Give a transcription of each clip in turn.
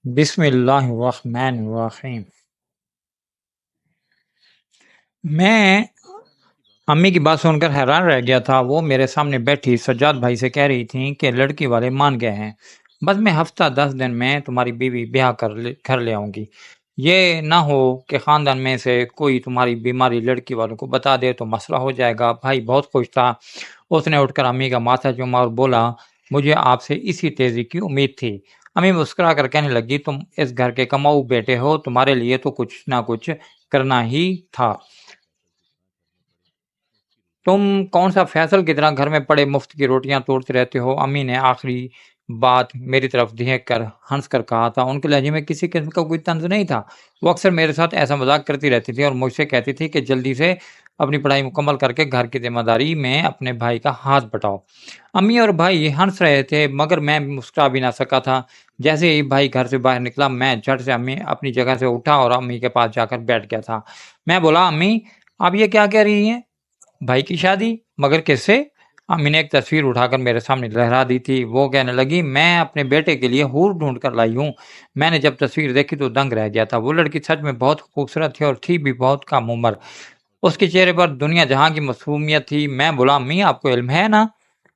بسم اللہ الرحمن الرحیم۔ میں امی کی بات سن کر حیران رہ گیا تھا۔ وہ میرے سامنے بیٹھی سجاد بھائی سے کہہ رہی تھیں کہ لڑکی والے مان گئے ہیں، بس میں ہفتہ 10 دن میں تمہاری بیوی بیاہ کر لے آؤں گی۔ یہ نہ ہو کہ خاندان میں سے کوئی تمہاری بیماری لڑکی والوں کو بتا دے تو مسئلہ ہو جائے گا۔ بھائی بہت خوش تھا، اس نے اٹھ کر امی کا ماتھا چوما اور بولا، مجھے آپ سے اسی تیزی کی امید تھی۔ امی مسکرا کر کہنے لگی، تم اس گھر کے کماؤ بیٹے ہو، تمہارے لیے تو کچھ نہ کچھ کرنا ہی تھا۔ تم کون سا فیصل کی طرح گھر میں پڑے مفت کی روٹیاں توڑتے رہتے ہو؟ امی نے آخری بات میری طرف دیکھ کر ہنس کر کہا تھا۔ ان کے لہجے میں کسی قسم کا کوئی طنز نہیں تھا۔ وہ اکثر میرے ساتھ ایسا مذاق کرتی رہتی تھی اور مجھ سے کہتی تھی کہ جلدی سے اپنی پڑھائی مکمل کر کے گھر کی ذمہ داری میں اپنے بھائی کا ہاتھ بٹاؤ۔ امی اور بھائی ہنس رہے تھے مگر میں مسکرا بھی نہ سکا تھا۔ جیسے ہی بھائی گھر سے باہر نکلا، میں جھٹ سے امی اپنی جگہ سے اٹھا اور امی کے پاس جا کر بیٹھ گیا تھا۔ میں بولا، امی آپ یہ کیا کہہ رہی ہیں؟ بھائی کی شادی؟ مگر کس سے؟ امی نے ایک تصویر اٹھا کر میرے سامنے لہرا دی تھی۔ وہ کہنے لگی، میں اپنے بیٹے کے لیے حور ڈھونڈ کر لائی ہوں۔ میں نے جب تصویر دیکھی تو دنگ رہ گیا تھا۔ وہ لڑکی سچ میں بہت خوبصورت تھی اور تھی بھی بہت کم عمر۔ اس کے چہرے پر دنیا جہاں کی معصومیت تھی۔ میں بولا، امی آپ کو علم ہے نا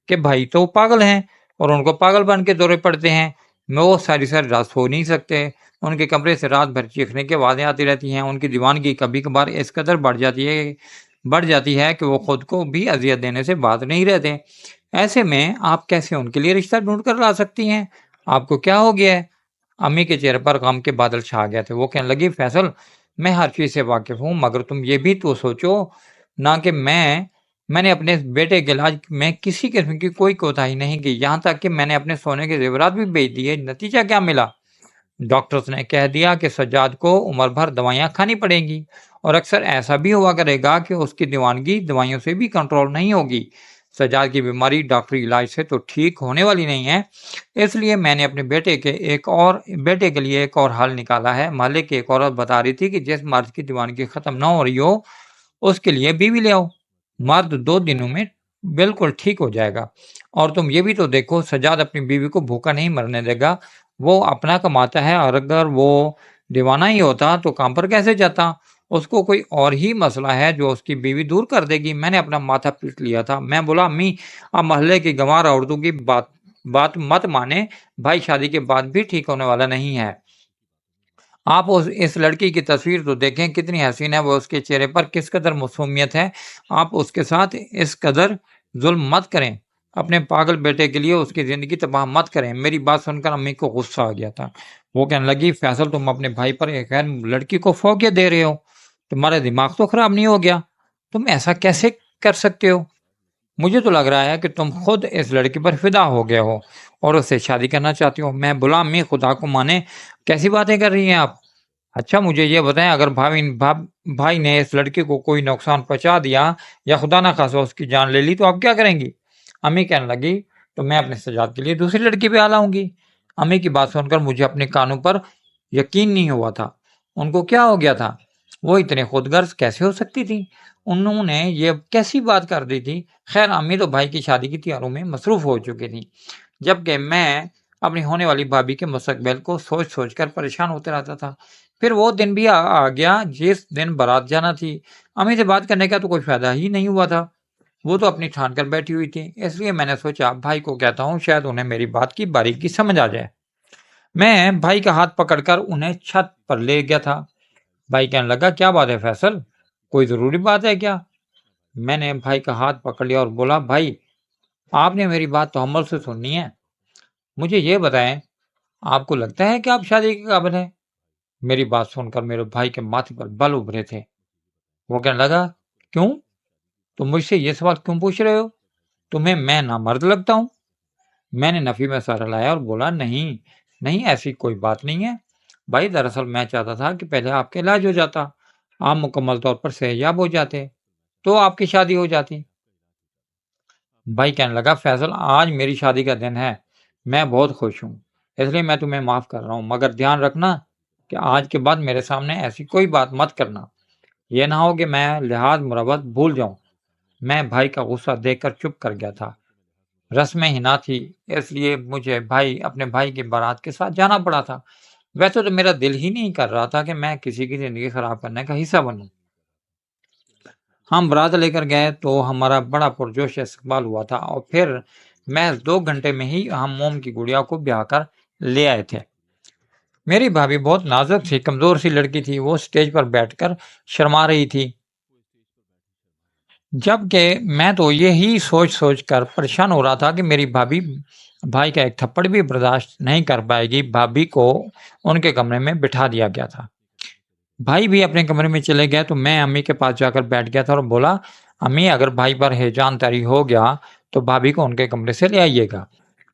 کہ بھائی تو پاگل ہیں اور ان کو پاگل بن کے دورے پڑتے ہیں۔ وہ ساری رات سو نہیں سکتے۔ ان کے کمرے سے رات بھر چیخنے کی آوازیں آتی رہتی ہیں۔ ان کی دیوانگی کبھی کبھار اس قدر بڑھ جاتی ہے کہ وہ خود کو بھی اذیت دینے سے باز نہیں رہتے۔ ایسے میں آپ کیسے ان کے لیے رشتہ ڈھونڈ کر لا سکتی ہیں؟ آپ کو کیا ہو گیا ہے؟ امی کے چہرے پر غم کے بادل چھا گئے تھے۔ وہ کہنے لگی، فیصل میں ہر چیز سے واقف ہوں، مگر تم یہ بھی تو سوچو نہ کہ میں نے اپنے بیٹے کے علاج میں کسی قسم کی کوئی کوتاہی نہیں کی، یہاں تک کہ میں نے اپنے سونے کے زیورات بھی بیچ دیے۔ نتیجہ کیا ملا؟ ڈاکٹرز نے کہہ دیا کہ سجاد کو عمر بھر دوائیاں کھانی پڑیں گی، اور اکثر ایسا بھی ہوا کرے گا کہ اس کی دیوانگی دوائیوں سے بھی کنٹرول نہیں ہوگی۔ سجاد کی بیماری ڈاکٹری علاج سے تو ٹھیک ہونے والی نہیں ہے۔ اس لیے میں نے اپنے بیٹے کے لیے ایک اور حل نکالا ہے۔ محلے کی ایک عورت بتا رہی تھی کہ جس مرد کی دیوانگی ختم نہ ہو رہی ہو، اس کے لیے بیوی لے آؤ، مرد 2 دنوں میں بالکل ٹھیک ہو جائے گا۔ اور تم یہ بھی تو دیکھو، سجاد اپنی بیوی کو بھوکا نہیں مرنے دے گا۔ وہ اپنا کماتا ہے، اور اگر وہ دیوانہ ہی ہوتا تو کام پر کیسے جاتا؟ اس کو کوئی اور ہی مسئلہ ہے جو اس کی بیوی دور کر دے گی۔ میں نے اپنا ماتھا پیٹ لیا تھا۔ میں بولا، امی آپ محلے کی گنوار عورتوں کی بات مت مانے، بھائی شادی کے بعد بھی ٹھیک ہونے والا نہیں ہے۔ آپ اس لڑکی کی تصویر تو دیکھیں، کتنی حسین ہے وہ، اس کے چہرے پر کس قدر معصومیت ہے۔ آپ اس کے ساتھ اس قدر ظلم مت کریں، اپنے پاگل بیٹے کے لیے اس کی زندگی تباہ مت کریں۔ میری بات سن کر امی کو غصہ آ گیا تھا۔ وہ کہنے لگی، فیصل تم اپنے بھائی پر ایک غیر لڑکی کو فوقیت دے رہے ہو، تمہارا دماغ تو خراب نہیں ہو گیا؟ تم ایسا کیسے کر سکتے ہو؟ مجھے تو لگ رہا ہے کہ تم خود اس لڑکی پر فدا ہو گئے ہو اور اس سے شادی کرنا چاہتے ہو۔ میں بولا، امی خدا کو مانے، کیسی باتیں کر رہی ہیں آپ؟ اچھا مجھے یہ بتائیں، اگر بھائی نے اس لڑکی کو کوئی نقصان پہنچا دیا یا خدا نہ خواستہ اس کی جان لے لی تو آپ کیا کریں گی؟ امی کہنے لگی، تو میں اپنے سجاد کے لیے دوسری لڑکی پہ لاؤں گی۔ امی کی بات سن کر مجھے اپنے کانوں پر یقین نہیں ہوا تھا۔ ان کو کیا ہو گیا تھا؟ وہ اتنے خود غرض کیسے ہو سکتی تھی؟ انہوں نے یہ کیسی بات کر دی تھی؟ خیر امی تو بھائی کی شادی کی تیاریوں میں مصروف ہو چکی تھی، جبکہ میں اپنی ہونے والی بھابھی کے مستقبل کو سوچ سوچ کر پریشان ہوتے رہتا تھا۔ پھر وہ دن بھی آ گیا جس دن بارات جانا تھی۔ امی سے بات کرنے کا تو کوئی فائدہ ہی نہیں ہوا تھا، وہ تو اپنی ٹھان کر بیٹھی ہوئی تھی۔ اس لیے میں نے سوچا بھائی کو کہتا ہوں، شاید انہیں میری بات کی باریکی سمجھ آ جائے۔ میں بھائی کا ہاتھ پکڑ کر انہیں چھت پر لے گیا تھا۔ بھائی کہنے لگا، کیا بات ہے فیصل، کوئی ضروری بات ہے کیا؟ میں نے بھائی کا ہاتھ پکڑ لیا اور بولا، بھائی آپ نے میری بات تحمل سے سننی ہے۔ مجھے یہ بتائیں، آپ کو لگتا ہے کہ آپ شادی کے قابل ہیں؟ میری بات سن کر میرے بھائی کے ماتھے پر بل ابھرے تھے۔ وہ کہنے لگا، کیوں؟ تم مجھ سے یہ سوال کیوں پوچھ رہے ہو؟ تمہیں میں نامرد لگتا ہوں؟ میں نے نفی میں سر ہلایا اور بولا، نہیں ایسی کوئی بات نہیں ہے بھائی، دراصل میں چاہتا تھا کہ پہلے آپ کا علاج ہو جاتا، آپ مکمل طور پر صحت یاب ہو جاتے تو آپ کی شادی ہو جاتی۔ بھائی کہنے لگا، فیصل آج میری شادی کا دن ہے، میں بہت خوش ہوں، اس لیے میں تمہیں معاف کر رہا ہوں، مگر دھیان رکھنا کہ آج کے بعد میرے سامنے ایسی کوئی بات مت کرنا، یہ نہ ہو کہ میں لحاظ مربت بھول جاؤں۔ میں بھائی کا غصہ دیکھ کر چپ کر گیا تھا۔ رسم ہنا تھی، اس لیے مجھے اپنے بھائی کی بارات کے ساتھ جانا پڑا تھا۔ ویسے تو میرا دل ہی نہیں کر رہا تھا کہ میں کسی کی زندگی خراب کرنے کا حصہ بنوں۔ ہم برات لے کر گئے تو ہمارا بڑا پرجوش استقبال ہوا تھا، اور پھر محض 2 گھنٹے میں ہی ہم موم کی گڑیا کو بیاہ کر لے آئے تھے۔ میری بھابھی بہت نازک تھی، کمزور سی لڑکی تھی، وہ اسٹیج پر بیٹھ کر شرما رہی تھی، جبکہ میں تو یہی سوچ سوچ کر پریشان ہو رہا تھا کہ میری بھابھی بھائی کا ایک تھپڑ بھی برداشت نہیں کر پائے گی۔ بھابھی کو ان کے کمرے میں بٹھا دیا گیا تھا، بھائی بھی اپنے کمرے میں چلے گئے، تو میں امی کے پاس جا کر بیٹھ گیا تھا اور بولا، امی اگر بھائی پر ہیجان طاری ہو گیا تو بھابھی کو ان کے کمرے سے لے آئیے گا،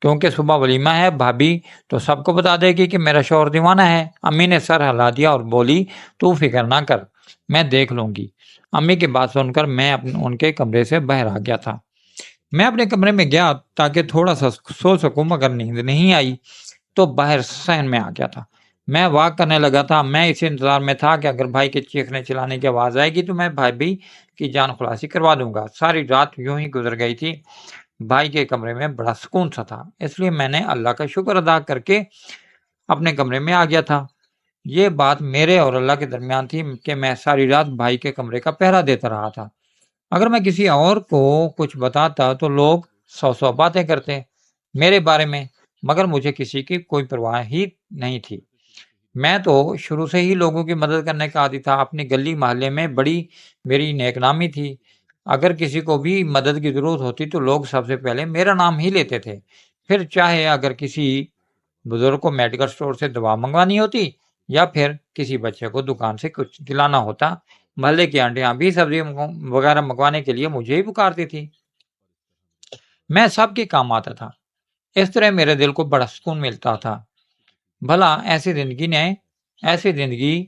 کیونکہ صبح ولیمہ ہے، بھابھی تو سب کو بتا دے گی کہ میرا شوہر دیوانہ ہے۔ امی نے سر ہلا دیا اور بولی، تو فکر نہ کر، میں دیکھ لوں گی۔ امی کی بات سن کر میں ان کے کمرے سے باہر آ گیا تھا۔ میں اپنے کمرے میں گیا تاکہ تھوڑا سا سو سکوں، مگر نیند نہیں آئی تو باہر صحن میں آ گیا تھا۔ میں واک کرنے لگا تھا، میں اس انتظار میں تھا کہ اگر بھائی کے چیخنے چلانے کی آواز آئے گی تو میں بھائی کی جان خلاصی کروا دوں گا۔ ساری رات یوں ہی گزر گئی تھی۔ بھائی کے کمرے میں بڑا سکون سا تھا، اس لیے میں نے اللہ کا شکر ادا کر کے اپنے کمرے میں آ گیا تھا۔ یہ بات میرے اور اللہ کے درمیان تھی کہ میں ساری رات بھائی کے کمرے کا پہرا دیتا رہا تھا۔ اگر میں کسی اور کو کچھ بتاتا تو لوگ 100 باتیں کرتے میرے بارے میں، مگر مجھے کسی کی کوئی پرواہ ہی نہیں تھی۔ میں تو شروع سے ہی لوگوں کی مدد کرنے کا عادی تھا، اپنی گلی محلے میں بڑی میری نیک نامی تھی۔ اگر کسی کو بھی مدد کی ضرورت ہوتی تو لوگ سب سے پہلے میرا نام ہی لیتے تھے، پھر چاہے اگر کسی بزرگ کو میڈیکل اسٹور سے دوا منگوانی ہوتی یا پھر کسی بچے کو دکان سے کچھ دلانا ہوتا، محلے کی آنٹیاں بھی سبزی وغیرہ منگوانے کے لیے مجھے ہی پکارتی تھی۔ میں سب کے کام آتا تھا، اس طرح میرے دل کو بڑا سکون ملتا تھا۔ بھلا ایسی زندگی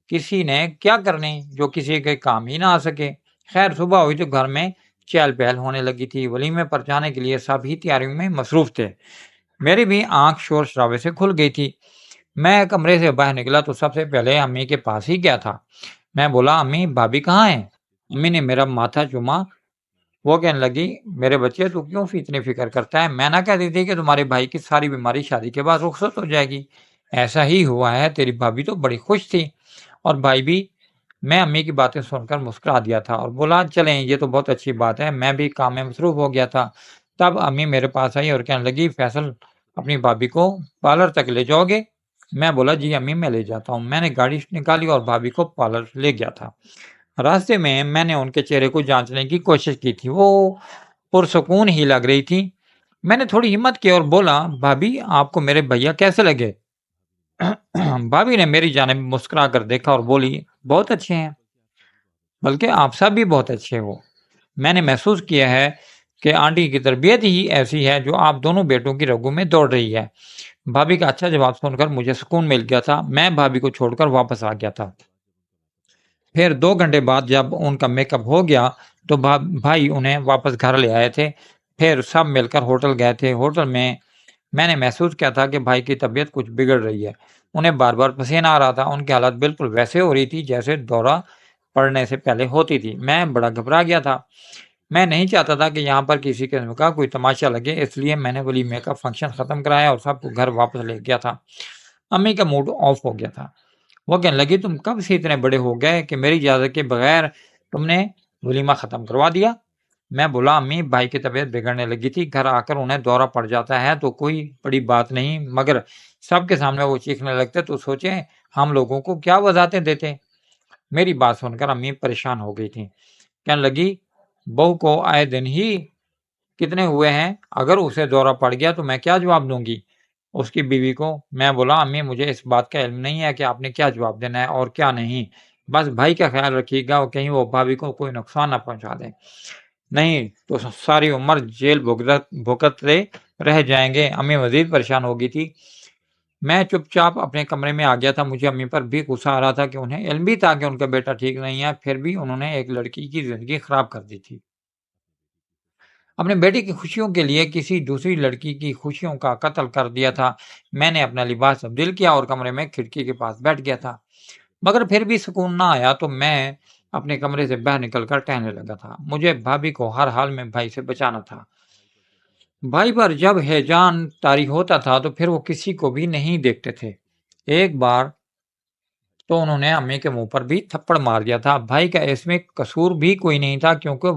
کسی نے کیا کرنی جو کسی کے کام ہی نہ آ سکے۔ خیر صبح ہوئی تو گھر میں چہل پہل ہونے لگی تھی، ولیمے پر جانے کے لیے سب ہی تیاریوں میں مصروف تھے۔ میری بھی آنکھ شور شرابے سے کھل گئی تھی۔ میں کمرے سے باہر نکلا تو سب سے پہلے امی کے پاس ہی گیا تھا۔ میں بولا، امی بھابھی کہاں ہیں؟ امی نے میرا ماتھا چوما، وہ کہنے لگی، میرے بچے تو کیوں اتنی فکر کرتا ہے؟ میں نہ کہتی تھی کہ تمہارے بھائی کی ساری بیماری شادی کے بعد رخصت ہو جائے گی؟ ایسا ہی ہوا ہے، تیری بھابھی تو بڑی خوش تھی اور بھائی بھی۔ میں امی کی باتیں سن کر مسکرا دیا تھا اور بولا، چلیں یہ تو بہت اچھی بات ہے، میں بھی کام میں مصروف ہو گیا تھا۔ تب امی میرے پاس آئی اور کہنے لگی، فیصل اپنی بھابھی کو پارلر تک لے جاؤ گے؟ میں بولا، جی امی میں لے جاتا ہوں۔ میں نے گاڑی نکالی اور بھابھی کو پارلر لے گیا تھا۔ راستے میں نے ان کے چہرے کو جانچنے کی کوشش کی تھی، وہ پرسکون ہی لگ رہی تھی۔ میں نے تھوڑی ہمت کی اور بولا، بھابھی آپ کو میرے بھیا کیسے لگے؟ بھابھی نے میری جانب مسکرا کر دیکھا اور بولی، بہت اچھے ہیں، بلکہ آپ سب بھی بہت اچھے ہو۔ میں نے محسوس کیا ہے کہ آنٹی کی تربیت ہی ایسی ہے جو آپ دونوں بیٹوں کی رگوں میں دوڑ رہی ہے۔ بھابھی کا اچھا جواب سن کر مجھے سکون مل گیا تھا۔ میں بھابھی کو چھوڑ کر واپس آ گیا تھا۔ پھر 2 گھنٹے بعد جب ان کا میک اپ ہو گیا تو بھائی انہیں واپس گھر لے آئے تھے۔ پھر سب مل کر ہوٹل گئے تھے۔ ہوٹل میں نے محسوس کیا تھا کہ بھائی کی طبیعت کچھ بگڑ رہی ہے، انہیں بار بار پسینہ آ رہا تھا، ان کی حالت بالکل ویسے ہو رہی تھی جیسے دورہ پڑنے سے پہلے ہوتی تھی۔ میں بڑا گھبرا گیا تھا، میں نہیں چاہتا تھا کہ یہاں پر کسی قسم کا کوئی تماشا لگے، اس لیے میں نے ولیمے کا فنکشن ختم کرایا اور سب کو گھر واپس لے گیا تھا۔ امی کا موڈ آف ہو گیا تھا، وہ کہنے لگی، تم کب سے اتنے بڑے ہو گئے کہ میری اجازت کے بغیر تم نے ولیمہ ختم کروا دیا؟ میں بولا، امی بھائی کی طبیعت بگڑنے لگی تھی، گھر آ کر انہیں دورہ پڑ جاتا ہے تو کوئی بڑی بات نہیں، مگر سب کے سامنے وہ چیخنے لگتے تو سوچیں ہم لوگوں کو کیا وضاحتیں دیتے۔ میری بات سن کر امی پریشان ہو گئی تھی، کہنے لگی، بہو کو آئے دن ہی کتنے ہوئے ہیں، اگر اسے دورہ پڑ گیا تو میں کیا جواب دوں گی اس کی بیوی کو؟ میں بولا، امی مجھے اس بات کا علم نہیں ہے کہ آپ نے کیا جواب دینا ہے اور کیا نہیں، بس بھائی کا خیال رکھیے گا، کہیں وہ بھابھی کو کوئی نقصان نہ پہنچا دے، نہیں تو ساری عمر جیل بھگتتے رہ جائیں گے۔ امی مزید پریشان ہو گئی تھی۔ میں چپ چاپ اپنے کمرے میں آ گیا تھا۔ مجھے امی پر بھی غصہ آ رہا تھا کہ انہیں علم بھی تھا کہ ان کا بیٹا ٹھیک نہیں ہے، پھر بھی انہوں نے ایک لڑکی کی زندگی خراب کر دی تھی۔ اپنے بیٹے کی خوشیوں کے لیے کسی دوسری لڑکی کی خوشیوں کا قتل کر دیا تھا۔ میں نے اپنا لباس تبدیل کیا اور کمرے میں کھڑکی کے پاس بیٹھ گیا تھا، مگر پھر بھی سکون نہ آیا تو میں اپنے کمرے سے باہر نکل کر ٹہلنے لگا تھا۔ مجھے بھابھی کو ہر حال میں بھائی سے بچانا تھا۔ بھائی پر جب ہیجان طاری ہوتا تھا تو پھر وہ کسی کو بھی نہیں دیکھتے تھے، ایک بار تو انہوں نے امی کے منہ پر بھی تھپڑ مار دیا تھا۔ بھائی کا اس میں قصور بھی کوئی نہیں تھا، کیونکہ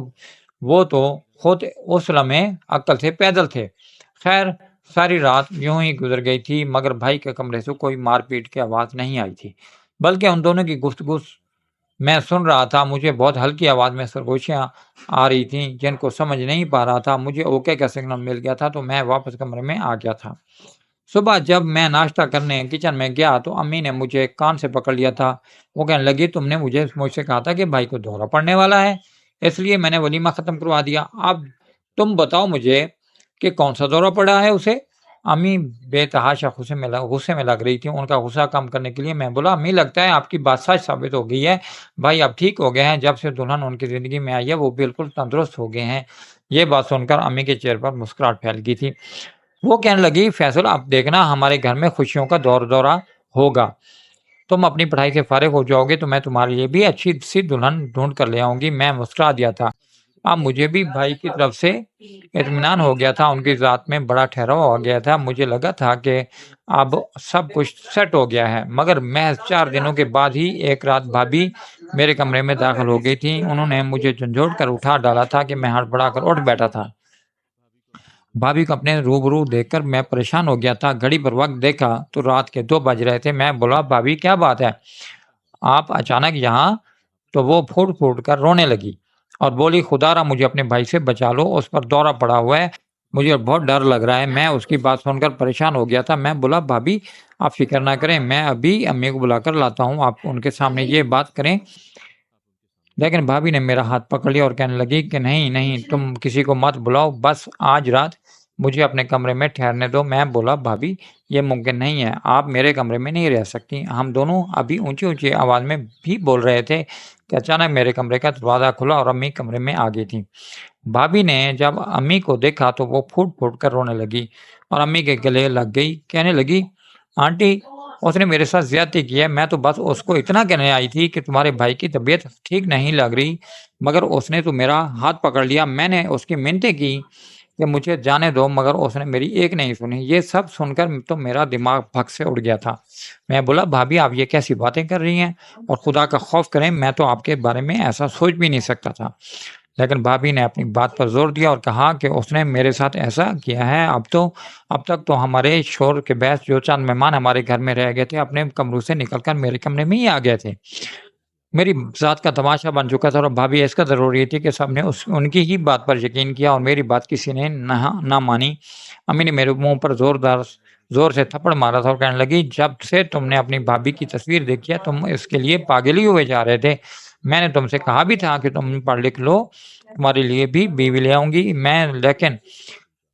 وہ تو خود اس لمحے عقل سے پیدل تھے۔ خیر، ساری رات یوں ہی گزر گئی تھی، مگر بھائی کے کمرے سے کوئی مار پیٹ کی آواز نہیں آئی تھی، بلکہ ان دونوں کی گفتگو میں سن رہا تھا۔ مجھے بہت ہلکی آواز میں سرگوشیاں آ رہی تھیں جن کو سمجھ نہیں پا رہا تھا۔ مجھے اوکے کا سگنل مل گیا تھا تو میں واپس کمرے میں آ گیا تھا۔ صبح جب میں ناشتہ کرنے کچن میں گیا تو امی نے مجھے کان سے پکڑ لیا تھا۔ وہ کہنے لگی، تم نے مجھ سے کہا تھا کہ بھائی کو دورہ پڑنے والا ہے، اس لیے میں نے ولیمہ ختم کروا دیا۔ اب تم بتاؤ مجھے کہ کون سا دورہ پڑا ہے اسے۔ امی بے تحاشا غصے میں لگ رہی تھی۔ ان کا غصہ کم کرنے کے لیے میں بولا، امی لگتا ہے آپ کی بات سچ ثابت ہو گئی ہے، بھائی اب ٹھیک ہو گئے ہیں، جب سے دلہن ان کی زندگی میں آئی ہے وہ بالکل تندرست ہو گئے ہیں۔ یہ بات سن کر امی کے چہرے پر مسکراہٹ پھیل گئی تھی۔ وہ کہنے لگی، فیصل اب دیکھنا ہمارے گھر میں خوشیوں کا دورہ ہوگا، تم اپنی پڑھائی سے فارغ ہو جاؤ گے تو میں تمہارے لیے بھی اچھی سی دلہن ڈھونڈ کر لے آؤں گی۔ میں مسکرا دیا تھا۔ اب مجھے بھی بھائی کی طرف سے اطمینان ہو گیا تھا، ان کی ذات میں بڑا ٹھہراؤ ہو گیا تھا۔ مجھے لگا تھا کہ اب سب کچھ سیٹ ہو گیا ہے، مگر محض 4 دنوں کے بعد ہی ایک رات بھابھی میرے کمرے میں داخل ہو گئی تھی۔ انہوں نے مجھے جھنجھوڑ کر اٹھا ڈالا تھا کہ میں ہڑبڑا کر اٹھ بیٹھا تھا۔ بھابھی کو اپنے روبرو دیکھ کر میں پریشان ہو گیا تھا۔ گھڑی پر وقت دیکھا تو رات کے 2 بج رہے تھے۔ میں بولا، بھابھی کیا بات ہے آپ اچانک یہاں؟ تو وہ پھوٹ پھوٹ کر رونے لگی اور بولی، خدا را مجھے اپنے بھائی سے بچا لو، اس پر دورہ پڑا ہوا ہے، مجھے بہت ڈر لگ رہا ہے۔ میں اس کی بات سن کر پریشان ہو گیا تھا۔ میں بولا، بھابھی آپ فکر نہ کریں، میں ابھی امی کو بلا کر لاتا ہوں، آپ ان کے سامنے یہ بات کریں۔ لیکن بھابھی نے میرا ہاتھ پکڑ لیا اور کہنے لگی کہ نہیں نہیں، تم کسی کو مت بلاؤ، بس آج رات مجھے اپنے کمرے میں ٹھہرنے دو۔ میں بولا، بھابھی یہ ممکن نہیں ہے، آپ میرے کمرے میں نہیں رہ سکتی۔ ہم دونوں ابھی اونچی اونچی آواز میں بھی بول رہے تھے کہ اچانک میرے کمرے کا دروازہ کھلا اور امی کمرے میں آ گئی تھی۔ بھابھی نے جب امی کو دیکھا تو وہ پھوٹ پھوٹ کر رونے لگی اور امی کے گلے لگ گئی، کہنے لگی، آنٹی اس نے میرے ساتھ زیادتی کی ہے، میں تو بس اس کو اتنا کہنے آئی تھی کہ تمہارے بھائی کی طبیعت ٹھیک نہیں لگ رہی، مگر اس نے تو میرا ہاتھ پکڑ لیا۔ میں نے اس کی منتیں کی کہ مجھے جانے دو، مگر اس نے میری ایک نہیں سنی۔ یہ سب سن کر تو میرا دماغ پھک سے اڑ گیا تھا۔ میں بولا، بھابھی آپ یہ کیسی باتیں کر رہی ہیں، اور خدا کا خوف کریں، میں تو آپ کے بارے میں ایسا سوچ بھی نہیں سکتا تھا۔ لیکن بھابھی نے اپنی بات پر زور دیا اور کہا کہ اس نے میرے ساتھ ایسا کیا ہے، اب تک تو ہمارے شور کے باعث جو چند مہمان ہمارے گھر میں رہ گئے تھے اپنے کمروں سے نکل کر میرے کمرے میں ہی آ گئے تھے، میری ذات کا تماشا بن چکا تھا۔ اور بھابھی اس کا ضروری تھی کہ سب نے ان کی ہی بات پر یقین کیا اور میری بات کسی نے نہ مانی۔ امی نے میرے منہ پر زور سے تھپڑ مارا تھا اور کہنے لگی، جب سے تم نے اپنی بھابھی کی تصویر دیکھی ہے تم اس کے لیے پاگل ہی ہوئے جا رہے تھے۔ میں نے تم سے کہا بھی تھا کہ تم پڑھ لکھ لو، تمہارے لیے بھی بیوی لے آؤں گی میں، لیکن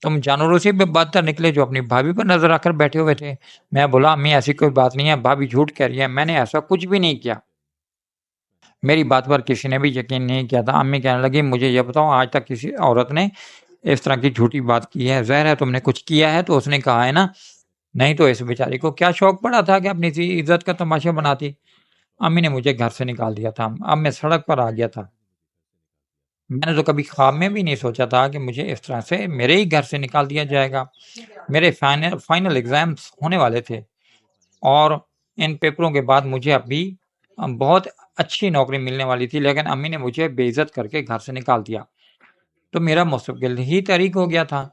تم جانوروں سے بھی بدتر نکلے جو اپنی بھابھی پر نظر رکھ کر بیٹھے ہوئے تھے۔ میں بولا، امی ایسی کوئی بات نہیں ہے، بھابھی جھوٹ کہہ رہی ہے، میں نے ایسا کچھ بھی نہیں کیا۔ میری بات پر کسی نے بھی یقین نہیں کیا تھا۔ امی کہنے لگی، مجھے یہ بتاؤ، آج تک کسی عورت نے اس طرح کی جھوٹی بات کی ہے؟ ظاہر ہے تم نے کچھ کیا ہے تو اس نے کہا ہے نا، نہیں تو اس بیچاری کو کیا شوق پڑا تھا کہ اپنی عزت کا تماشا بناتی۔ امی نے مجھے گھر سے نکال دیا تھا، اب میں سڑک پر آ گیا تھا۔ میں نے تو کبھی خواب میں بھی نہیں سوچا تھا کہ مجھے اس طرح سے میرے ہی گھر سے نکال دیا جائے گا۔ میرے فائنل ایگزامز ہونے والے تھے اور ان پیپروں کے بعد مجھے ابھی بہت اچھی نوکری ملنے والی تھی، لیکن امی نے مجھے بے عزت کر کے گھر سے نکال دیا تو میرا مستقبل ہی تاریک ہو گیا تھا،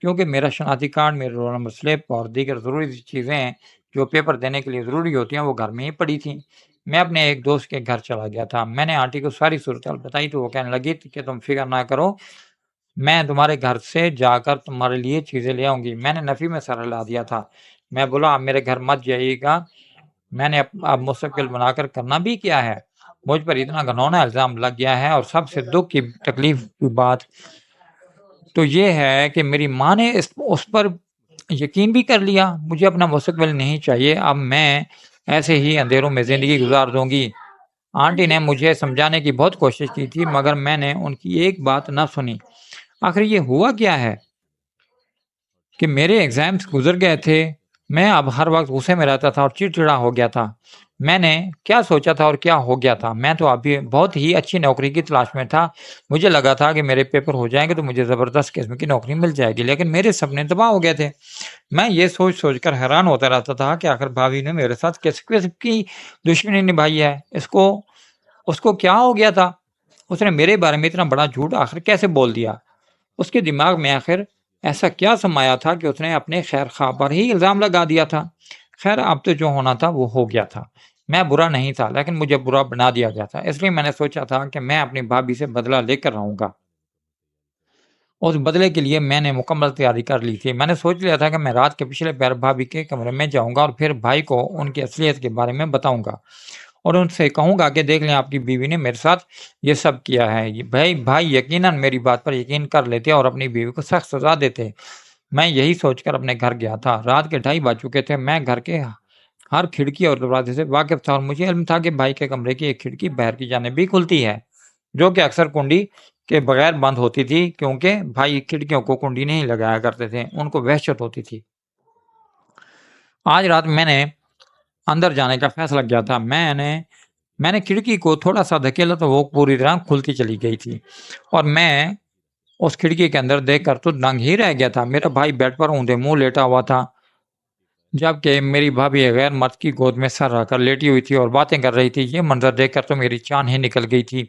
کیونکہ میرا شناختی کارڈ، میرے رول نمبر سلپ اور دیگر ضروری چیزیں جو پیپر دینے کے لیے ضروری ہوتی ہیں وہ گھر میں ہی پڑی تھیں۔ میں اپنے ایک دوست کے گھر چلا گیا تھا۔ میں نے آنٹی کو ساری صورتحال بتائی تو وہ کہنے لگی کہ تم فکر نہ کرو، میں تمہارے گھر سے جا کر تمہارے لیے چیزیں لے آؤں گی۔ میں نے نفی میں سر ہلا دیا تھا۔ میں بولا، آپ میرے گھر مت جائیے گا، میں نے اب مستقبل بنا کر کرنا بھی کیا ہے، مجھ پر اتنا گھنونا الزام لگ گیا ہے۔ اور سب سے دکھ کی تکلیف کی بات تو یہ ہے کہ میری ماں نے اس پر یقین بھی کر لیا۔ مجھے اپنا مستقبل نہیں چاہیے، اب میں ایسے ہی اندھیروں میں زندگی گزار دوں گی۔ آنٹی نے مجھے سمجھانے کی بہت کوشش کی تھی، مگر میں نے ان کی ایک بات نہ سنی۔ آخر یہ ہوا کیا ہے کہ میرے ایگزامز گزر گئے تھے میں اب ہر وقت غصے میں رہتا تھا اور چڑچڑا ہو گیا تھا۔ میں نے کیا سوچا تھا اور کیا ہو گیا تھا؟ میں تو ابھی بہت ہی اچھی نوکری کی تلاش میں تھا۔ مجھے لگا تھا کہ میرے پیپر ہو جائیں گے تو مجھے زبردست قسم کی نوکری مل جائے گی، لیکن میرے سپنے تباہ ہو گئے تھے۔ میں یہ سوچ سوچ کر حیران ہوتا رہتا تھا کہ آخر بھابھی نے میرے ساتھ کس قسم کی دشمنی نبھائی ہے۔ اس کو کیا ہو گیا تھا؟ اس نے میرے بارے میں اتنا بڑا جھوٹ آخر کیسے بول دیا؟ اس کے دماغ میں آخر ایسا کیا سمایا تھا کہ اس نے اپنے خیر خواہ پر ہی الزام لگا دیا تھا؟ خیر اب تو جو ہونا تھا وہ ہو گیا تھا۔ میں برا نہیں تھا، لیکن مجھے برا بنا دیا گیا تھا، اس لیے میں نے سوچا تھا کہ میں اپنی بھابھی سے بدلہ لے کر رہوں گا۔ اس بدلے کے لیے میں نے مکمل تیاری کر لی تھی۔ میں نے سوچ لیا تھا کہ میں رات کے پچھلے پہر بھابھی کے کمرے میں جاؤں گا اور پھر بھائی کو ان کی اصلیت کے بارے میں بتاؤں گا اور ان سے کہوں گا کہ دیکھ لیں آپ کی بیوی نے میرے ساتھ یہ سب کیا ہے۔ بھائی یقیناً میری بات پر یقین کر لیتے اور اپنی بیوی کو سخت سزا دیتے۔ میں یہی سوچ کر اپنے گھر گیا تھا۔ رات کے 2:30 بج چکے تھے۔ میں گھر کے ہر کھڑکی اور دروازے سے واقف تھا اور مجھے علم تھا کہ بھائی کے کمرے کی ایک کھڑکی باہر کی جانب بھی کھلتی ہے، جو کہ اکثر کنڈی کے بغیر بند ہوتی تھی، کیونکہ بھائی کھڑکیوں کو کنڈی نہیں لگایا کرتے تھے، ان کو وحشت ہوتی تھی۔ آج رات میں نے اندر جانے کا فیصلہ کیا تھا۔ میں نے کھڑکی کو تھوڑا سا دھکیلا تو وہ پوری طرح کھلتی چلی گئی تھی اور میں اس کھڑکی کے اندر دیکھ کر تو دنگ ہی رہ گیا تھا۔ میرا بھائی بیڈ پر اونھے منہ لیٹا ہوا تھا، جبکہ میری بھابھی غیر مرد کی گود میں سر رکھ کر لیٹی ہوئی تھی اور باتیں کر رہی تھی۔ یہ منظر دیکھ کر تو میری جان ہی نکل گئی تھی۔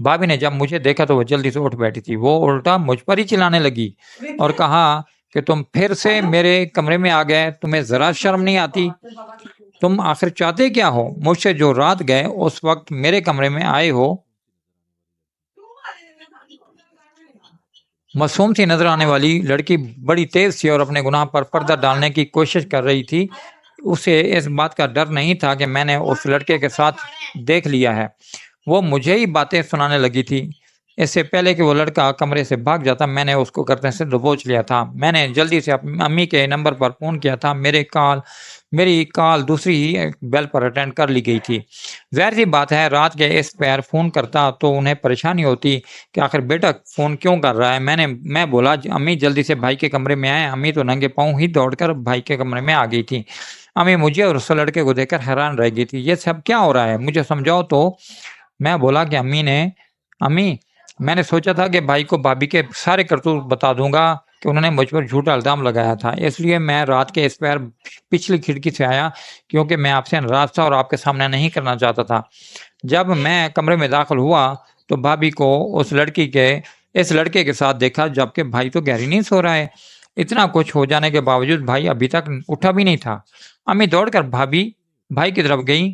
بھابھی نے جب مجھے دیکھا تو وہ جلدی سے اٹھ بیٹھی تھی۔ وہ الٹا مجھ پر ہی چلانے لگی اور کہا کہ تم پھر سے میرے کمرے میں آ گئے، تمہیں ذرا شرم نہیں آتی؟ تم آخر چاہتے کیا ہو؟ مجھ سے جو رات گئے اس وقت میرے کمرے میں آئے ہو۔ معصوم سی نظر آنے والی لڑکی بڑی تیز تھی اور اپنے گناہ پر پردہ ڈالنے کی کوشش کر رہی تھی۔ اسے اس بات کا ڈر نہیں تھا کہ میں نے اس لڑکے کے ساتھ دیکھ لیا ہے۔ وہ مجھے ہی باتیں سنانے لگی تھی۔ اس سے پہلے کہ وہ لڑکا کمرے سے بھاگ جاتا میں نے اس کو گردن سے دبوچ لیا تھا۔ میں نے جلدی سے امی کے نمبر پر فون کیا تھا۔ میری کال دوسری ہی بیل پر اٹینڈ کر لی گئی تھی۔ ظاہر سی بات ہے رات کے اس پیر فون کرتا تو انہیں پریشانی ہوتی کہ آخر بیٹا فون کیوں کر رہا ہے۔ میں بولا امی جلدی سے بھائی کے کمرے میں آئے۔ امی تو ننگے پاؤں ہی دوڑ کر بھائی کے کمرے میں آ گئی تھی۔ امی مجھے اور اس لڑکے کو دیکھ کر حیران رہ گئی تھی۔ یہ سب کیا ہو رہا ہے؟ مجھے سمجھاؤ تو۔ میں بولا کہ امی میں نے سوچا تھا کہ بھائی کو بھابھی کے سارے کرتوت بتا دوں گا کہ انہوں نے مجھ پر جھوٹا الزام لگایا تھا، اس لیے میں رات کے اس پیر پچھلی کھڑکی سے آیا، کیونکہ میں آپ سے ناراض تھا اور آپ کے سامنے نہیں کرنا چاہتا تھا۔ جب میں کمرے میں داخل ہوا تو بھابھی کو اس لڑکے کے ساتھ دیکھا، جبکہ بھائی تو گہری نیند سو رہا ہے۔ اتنا کچھ ہو جانے کے باوجود بھائی ابھی تک اٹھا بھی نہیں تھا۔ امی دوڑ کر بھائی کی طرف گئی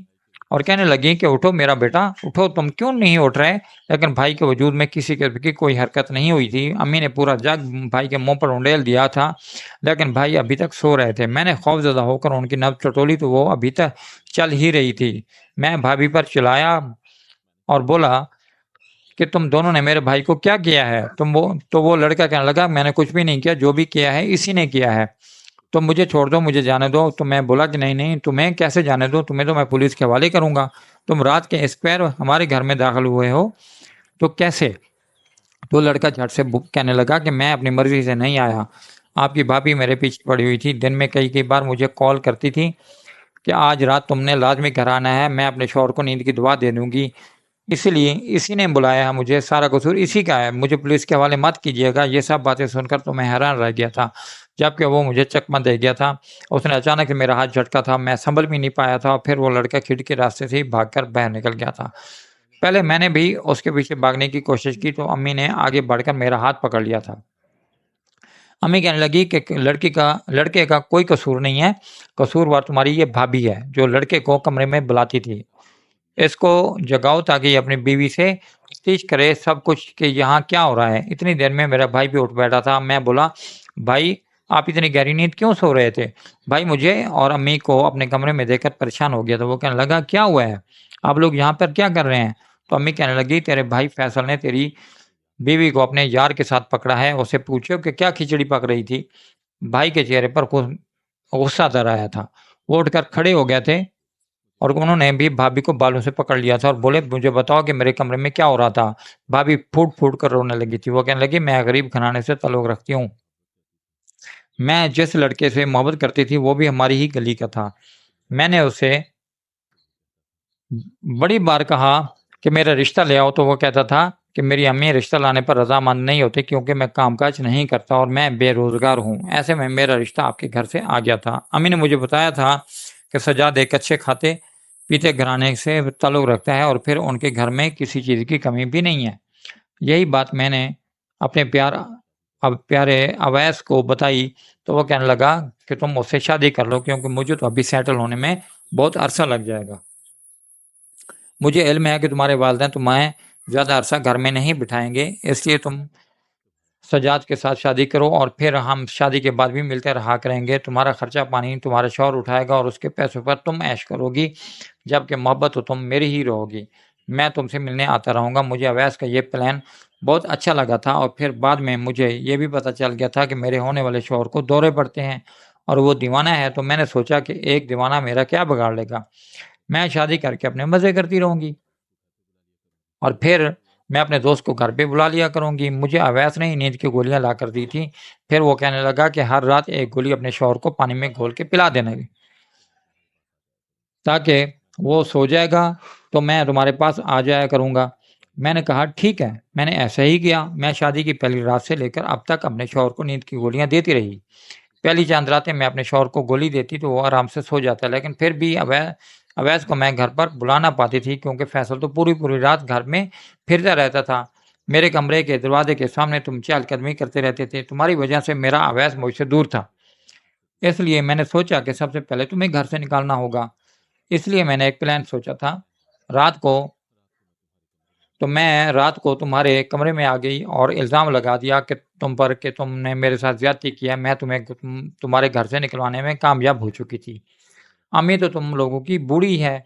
اور کہنے لگی کہ اٹھو میرا بیٹا، اٹھو، تم کیوں نہیں اٹھ رہے؟ لیکن بھائی کے وجود میں کسی قسم کی کوئی حرکت نہیں ہوئی تھی۔ امی نے پورا جگ بھائی کے منہ پر انڈیل دیا تھا، لیکن بھائی ابھی تک سو رہے تھے۔ میں نے خوف زدہ ہو کر ان کی نبض ٹٹولی تو وہ ابھی تک چل ہی رہی تھی۔ میں بھابھی پر چلایا اور بولا کہ تم دونوں نے میرے بھائی کو کیا کیا ہے؟ تو وہ لڑکا کہنے لگا میں نے کچھ بھی نہیں کیا، جو بھی کیا ہے اسی نے کیا ہے، تم مجھے چھوڑ دو، مجھے جانے دو۔ تو میں بولا کہ نہیں، تمہیں کیسے جانے دو؟ تمہیں تو میں پولیس کے حوالے کروں گا۔ تم رات کے اس پیر ہمارے گھر میں داخل ہوئے ہو تو کیسے؟ تو لڑکا جھٹ سے کہنے لگا کہ میں اپنی مرضی سے نہیں آیا، آپ کی بھابھی میرے پیچھے پڑی ہوئی تھی۔ دن میں کئی بار مجھے کال کرتی تھی کہ آج رات تم نے لازمی گھر آنا ہے، میں اپنے شوہر کو نیند کی دوا دے دوں گی، اسی نے بلایا ہے مجھے، سارا قصور اسی کا ہے، مجھے پولیس کے حوالے مت کیجیے گا۔ یہ سب باتیں سن کر تو میں حیران رہ گیا تھا، جبکہ وہ مجھے چکمہ دے گیا تھا۔ اس نے اچانک سے میرا ہاتھ جھٹکا تھا، میں سنبھل بھی نہیں پایا تھا اور پھر وہ لڑکا کھڑکی راستے سے ہی بھاگ کر باہر نکل گیا تھا۔ پہلے میں نے بھی اس کے پیچھے بھاگنے کی کوشش کی تو امی نے آگے بڑھ کر میرا ہاتھ پکڑ لیا تھا۔ امی کہنے لگی کہ لڑکے کا کوئی قصور نہیں ہے، قصوروار تمہاری یہ بھابھی ہے جو لڑکے کو کمرے میں بلاتی تھی۔ اس کو جگاؤ تاکہ یہ اپنی بیوی سے تفتیش کرے سب کچھ کہ یہاں کیا ہو رہا ہے۔ اتنی دیر میں میرا بھائی بھی اٹھ بیٹھا تھا۔ میں بولا بھائی آپ اتنی گہری نیند کیوں سو رہے تھے؟ بھائی مجھے اور امی کو اپنے کمرے میں دیکھ کر پریشان ہو گیا تھا۔ وہ کہنے لگا کیا ہوا ہے؟ آپ لوگ یہاں پر کیا کر رہے ہیں؟ تو امی کہنے لگی تیرے بھائی فیصل نے تیری بیوی کو اپنے یار کے ساتھ پکڑا ہے، اسے پوچھو کہ کیا کھچڑی پک رہی تھی۔ بھائی کے چہرے پر غصہ در آیا تھا۔ وہ اٹھ کر کھڑے ہو گئے تھے اور انہوں نے بھی بھابھی کو بالوں سے پکڑ لیا تھا اور بولے مجھے بتاؤ کہ میرے کمرے میں کیا ہو رہا تھا۔ بھابھی پھوٹ کر رونے لگی تھی۔ وہ کہنے لگی میں غریب گھرانے سے تعلق رکھتی ہوں، میں جس لڑکے سے محبت کرتی تھی وہ بھی ہماری ہی گلی کا تھا۔ میں نے اسے بڑی بار کہا کہ میرا رشتہ لے آؤ، تو وہ کہتا تھا کہ میری امی رشتہ لانے پر رضامند نہیں ہوتی کیونکہ میں کام کاج نہیں کرتا اور میں بے روزگار ہوں۔ ایسے میں میرا رشتہ آپ کے گھر سے آ گیا تھا۔ امی نے مجھے بتایا تھا کہ سجاد ایک اچھے کھاتے پیتے گھرانے سے تعلق رکھتا ہے اور پھر ان کے گھر میں کسی چیز کی کمی بھی نہیں ہے۔ یہی بات میں نے اپنے پیارے اویس کو بتائی تو وہ کہنے لگا کہ تم اس سے شادی کر لو کیونکہ مجھے تو ابھی سیٹل ہونے میں بہت عرصہ لگ جائے گا۔ مجھے علم ہے کہ تمہارے والدین تمہیں زیادہ عرصہ گھر میں نہیں بٹھائیں گے، اس لیے تم سجاد کے ساتھ شادی کرو اور پھر ہم شادی کے بعد بھی ملتے رہا کریں گے۔ تمہارا خرچہ پانی تمہارا شوہر اٹھائے گا اور اس کے پیسوں پر تم عیش کرو گی، جبکہ محبت تو تم میری ہی رہو گی۔ میں تم سے ملنے آتا رہوں گا۔ مجھے اویس کا یہ پلان بہت اچھا لگا تھا اور پھر بعد میں مجھے یہ بھی پتہ چل گیا تھا کہ میرے ہونے والے شوہر کو دورے پڑتے ہیں اور وہ دیوانہ ہے، تو میں نے سوچا کہ ایک دیوانہ میرا کیا بگاڑ لے گا، میں شادی کر کے اپنے مزے کرتی رہوں گی اور پھر میں اپنے دوست کو گھر پہ بلا لیا کروں گی۔ مجھے اویس نے ہی نیند کی گولیاں لا کر دی تھی۔ پھر وہ کہنے لگا کہ ہر رات ایک گولی اپنے شوہر کو پانی میں گھول کے پلا دینا تاکہ وہ سو جائے گا تو میں تمہارے پاس آ جایا کروں گا۔ میں نے کہا ٹھیک ہے، میں نے ایسا ہی کیا۔ میں شادی کی پہلی رات سے لے کر اب تک اپنے شوہر کو نیند کی گولیاں دیتی رہی۔ پہلی چند راتیں میں اپنے شوہر کو گولی دیتی تو وہ آرام سے سو جاتا، لیکن پھر بھی اویس کو میں گھر پر بلا نہ پاتی تھی کیونکہ فیصل تو پوری رات گھر میں پھرتا رہتا تھا۔ میرے کمرے کے دروازے کے سامنے تم چہل قدمی کرتے رہتے تھے۔ تمہاری وجہ سے میرا اویس مجھ سے دور تھا، اس لیے میں نے سوچا کہ سب سے پہلے تمہیں گھر سے نکالنا ہوگا۔ اس لیے میں نے ایک پلان سوچا تھا۔ میں رات کو تمہارے کمرے میں آ گئی اور الزام لگا دیا کہ تم پر کہ تم نے میرے ساتھ زیادتی کی ہے۔ میں تمہیں تمہارے گھر سے نکلوانے میں کامیاب ہو چکی تھی۔ امی تو تم لوگوں کی بوڑھی ہے،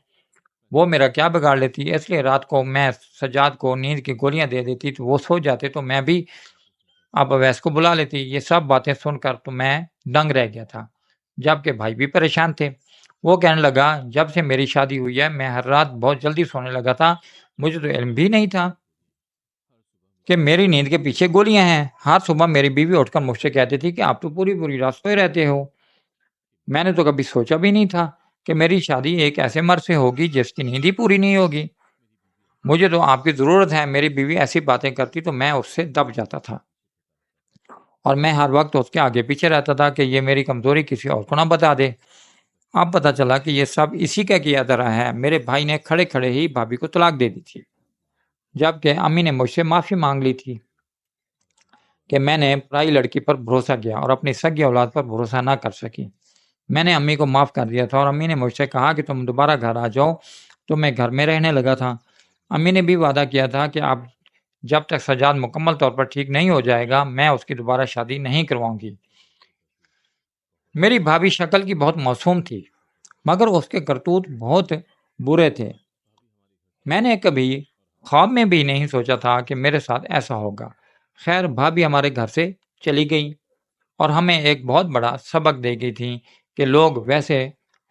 وہ میرا کیا بگاڑ لیتی، اس لیے رات کو میں سجاد کو نیند کی گولیاں دے دیتی تو وہ سو جاتے تو میں بھی اب اویس کو بلا لیتی۔ یہ سب باتیں سن کر تو میں دنگ رہ گیا تھا، جبکہ بھائی بھی پریشان تھے۔ وہ کہنے لگا جب سے میری شادی ہوئی ہے میں ہر رات بہت جلدی سونے لگا تھا، مجھے تو علم بھی نہیں تھا کہ میری نیند کے پیچھے گولیاں ہیں۔ ہر صبح میری بیوی اٹھ کر مجھ سے کہتی تھی کہ آپ تو پوری رات سوئے رہتے ہو۔ میں نے تو کبھی سوچا بھی نہیں تھا کہ میری شادی ایک ایسے مرد سے ہوگی جس کی نیند ہی پوری نہیں ہوگی۔ مجھے تو آپ کی ضرورت ہے۔ میری بیوی ایسی باتیں کرتی تو میں اس سے دب جاتا تھا اور میں ہر وقت اس کے آگے پیچھے رہتا تھا کہ یہ میری کمزوری کسی اور کو نہ بتا دے۔ اب پتہ چلا کہ یہ سب اسی کا کیا طرح ہے۔ میرے بھائی نے کھڑے کھڑے ہی بھابھی کو طلاق دے دی تھی، جبکہ امی نے مجھ سے معافی مانگ لی تھی کہ میں نے پرائی لڑکی پر بھروسہ کیا اور اپنی سگی اولاد پر بھروسہ نہ کر سکی۔ میں نے امی کو معاف کر دیا تھا اور امی نے مجھ سے کہا کہ تم دوبارہ گھر آ جاؤ، تو میں گھر میں رہنے لگا تھا۔ امی نے بھی وعدہ کیا تھا کہ اب جب تک سجاد مکمل طور پر ٹھیک نہیں ہو جائے گا میں اس کی دوبارہ شادی نہیں کرواؤں گی۔ میری بھابھی شکل کی بہت معصوم تھی مگر اس کے کرتوت بہت برے تھے۔ میں نے کبھی خواب میں بھی نہیں سوچا تھا کہ میرے ساتھ ایسا ہوگا۔ خیر بھابھی ہمارے گھر سے چلی گئی اور ہمیں ایک بہت بڑا سبق دے گئی تھی کہ لوگ ویسے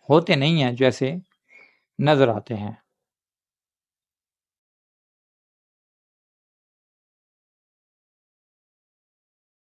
ہوتے نہیں ہیں جیسے نظر آتے ہیں۔